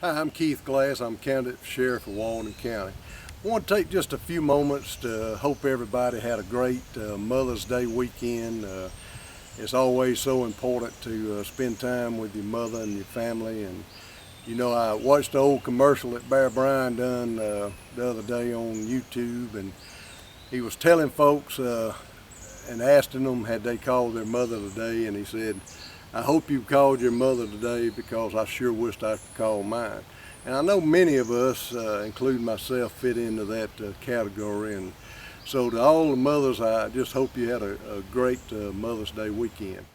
Hi, I'm Keith Glass. I'm candidate for Sheriff of Walden County. I want to take just a few moments to hope everybody had a great Mother's Day weekend. It's always so important to spend time with your mother and your family. And you know, I watched the old commercial that Bear Bryant done the other day on YouTube, and he was telling folks and asking them had they called their mother today, and he said, I hope you called your mother today because I sure wished I could call mine. And I know many of us, including myself, fit into that category. And so to all the mothers, I just hope you had a great Mother's Day weekend.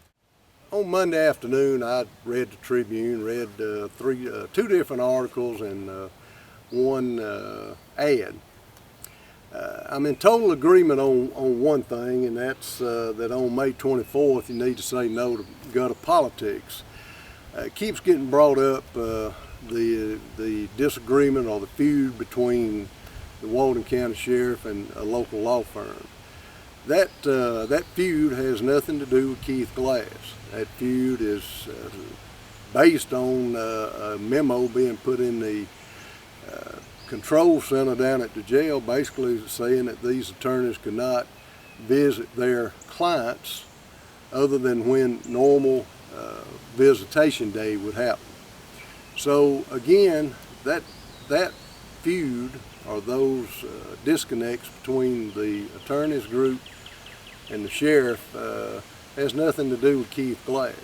On Monday afternoon, I read the Tribune, read two different articles and one ad. I'm in total agreement on one thing, and that's that on May 24th you need to say no to gutter politics. It keeps getting brought up, the disagreement or the feud between the Walden County Sheriff and a local law firm. That feud has nothing to do with Keith Glass. That feud is based on a memo being put in the control center down at the jail, basically saying that these attorneys could not visit their clients other than when normal visitation day would happen. So again, that feud or those disconnects between the attorneys group and the sheriff has nothing to do with Keith Glass.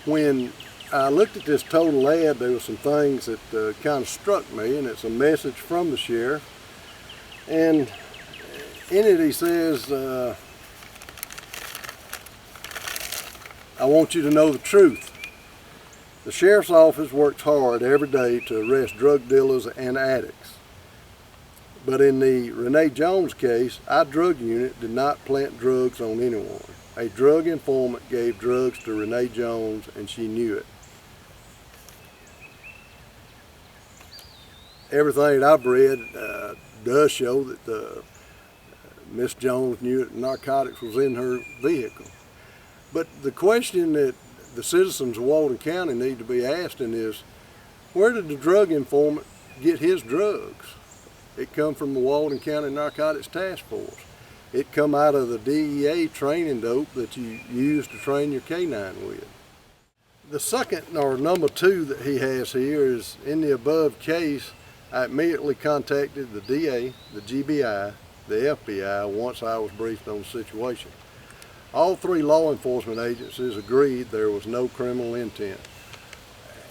When I looked at this total ad, there were some things that kind of struck me, and it's a message from the sheriff. And in it he says, I want you to know the truth. The sheriff's office works hard every day to arrest drug dealers and addicts. But in the Renee Jones case, our drug unit did not plant drugs on anyone. A drug informant gave drugs to Renee Jones, and she knew it. Everything that I've read does show that Miss Jones knew that narcotics was in her vehicle. But the question that the citizens of Walden County need to be asking is, where did the drug informant get his drugs? It come from the Walden County Narcotics Task Force. It come out of the DEA training dope that you use to train your canine with. The second, or number two, that he has here is, in the above case, I immediately contacted the DA, the GBI, the FBI once I was briefed on the situation. All three law enforcement agencies agreed there was no criminal intent.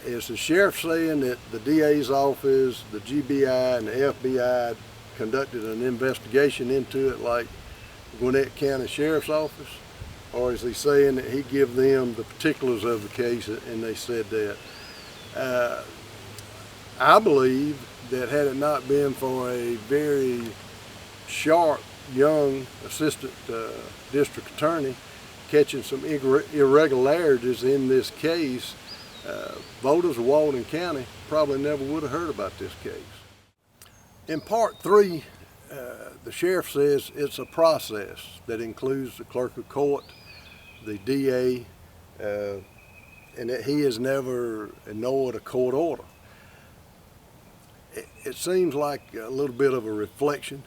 Is the sheriff saying that the DA's office, the GBI, and the FBI conducted an investigation into it like Gwinnett County Sheriff's Office? Or is he saying that he gave them the particulars of the case and they said that? I believe that had it not been for a very sharp young assistant district attorney catching some irregularities in this case, voters of Walden County probably never would have heard about this case. In part three, the sheriff says it's a process that includes the clerk of court, the DA, and that he has never ignored a court order. It seems like a little bit of a reflection,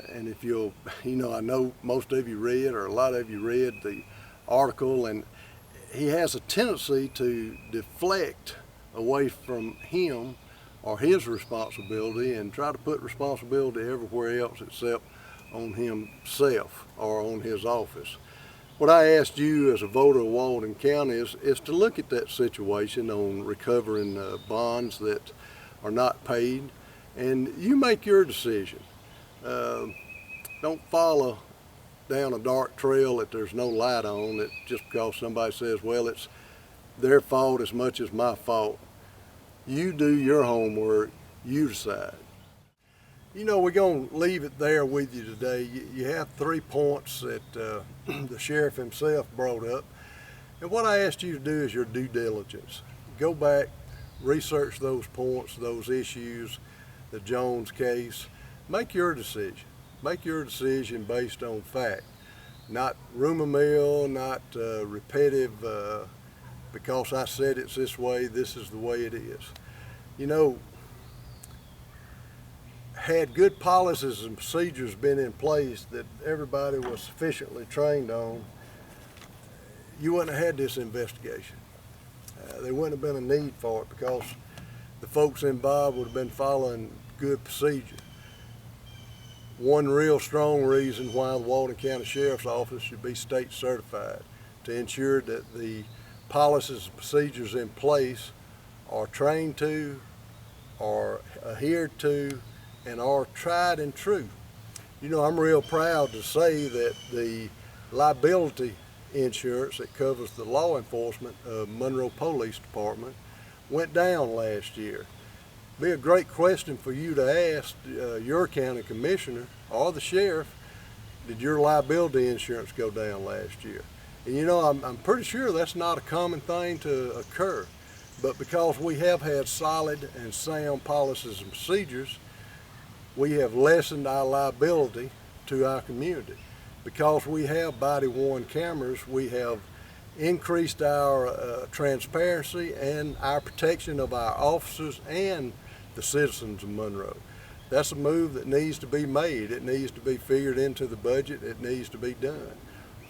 and if you'll, I know most of you read, or a lot of you read the article, and he has a tendency to deflect away from him or his responsibility and try to put responsibility everywhere else except on himself or on his office. What I asked you as a voter of Walden County is to look at that situation on recovering bonds that are not paid, and you make your decision. Don't follow down a dark trail that there's no light on, that just because somebody says, well, it's their fault as much as my fault. You do your homework, you decide. We're going to leave it there with you today. You have 3 points that the sheriff himself brought up. And what I asked you to do is your due diligence. Go back, research those points, those issues, the Jones case. Make your decision. Make your decision based on fact, not rumor mill, not repetitive because I said it's this way, this is the way it is. You know, had good policies and procedures been in place that everybody was sufficiently trained on, you wouldn't have had this investigation. There wouldn't have been a need for it because the folks involved would have been following good procedure. One real strong reason why the Walton County Sheriff's Office should be state certified, to ensure that the policies and procedures in place are trained to, are adhered to, and are tried and true. You know, I'm real proud to say that the liability insurance that covers the law enforcement of Monroe Police Department went down last year. Be a great question for you to ask your county commissioner or the sheriff, did your liability insurance go down last year? And you know, I'm pretty sure that's not a common thing to occur, but because we have had solid and sound policies and procedures, we have lessened our liability to our community. Because we have body-worn cameras, we have increased our transparency and our protection of our officers and the citizens of Monroe. That's a move that needs to be made. It needs to be figured into the budget. It needs to be done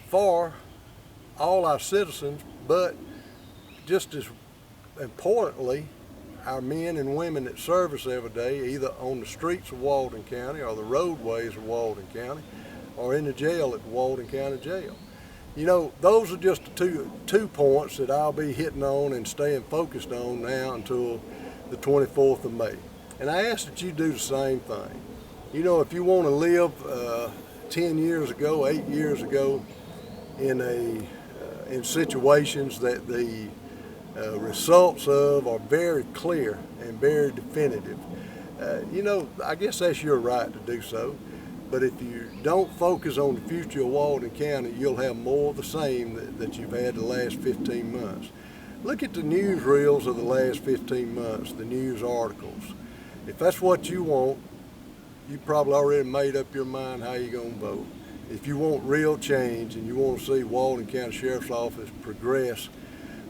for all our citizens, but just as importantly, our men and women that serve us every day, either on the streets of Walton County or the roadways of Walton County, or in the jail at the Walton County Jail. You know, those are just the two points that I'll be hitting on and staying focused on now until the 24th of May. And I ask that you do the same thing. You know, if you want to live 10 years ago, 8 years ago, in situations that the results of are very clear and very definitive, you know, I guess that's your right to do so. But if you don't focus on the future of Walton County, you'll have more of the same that you've had the last 15 months. Look at the newsreels of the last 15 months, the news articles. If that's what you want, you probably already made up your mind how you're going to vote. If you want real change and you want to see Walton County Sheriff's Office progress,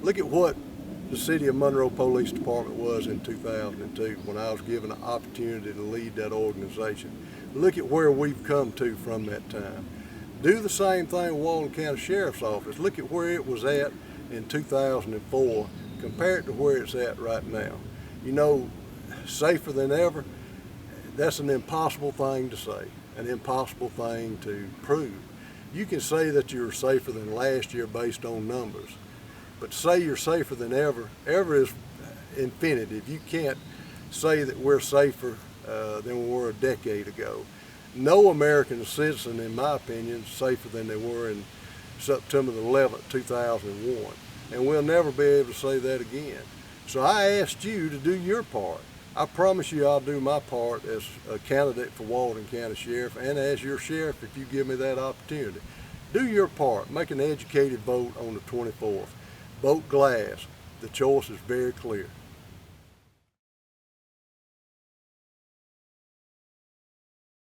look at what the City of Monroe Police Department was in 2002 when I was given an opportunity to lead that organization. Look at where we've come to from that time. Do the same thing with Walton County Sheriff's Office. Look at where it was at in 2004 compared to where it's at right now. You know, safer than ever, that's an impossible thing to say, an impossible thing to prove. You can say that you're safer than last year based on numbers, but to say you're safer than ever is infinitive. You can't say that we're safer than we were a decade ago. No American citizen, in my opinion, is safer than they were in September the 11th, 2001. And we'll never be able to say that again. So I asked you to do your part. I promise you I'll do my part as a candidate for Walton County Sheriff and as your sheriff if you give me that opportunity. Do your part. Make an educated vote on the 24th. Vote glass. The choice is very clear.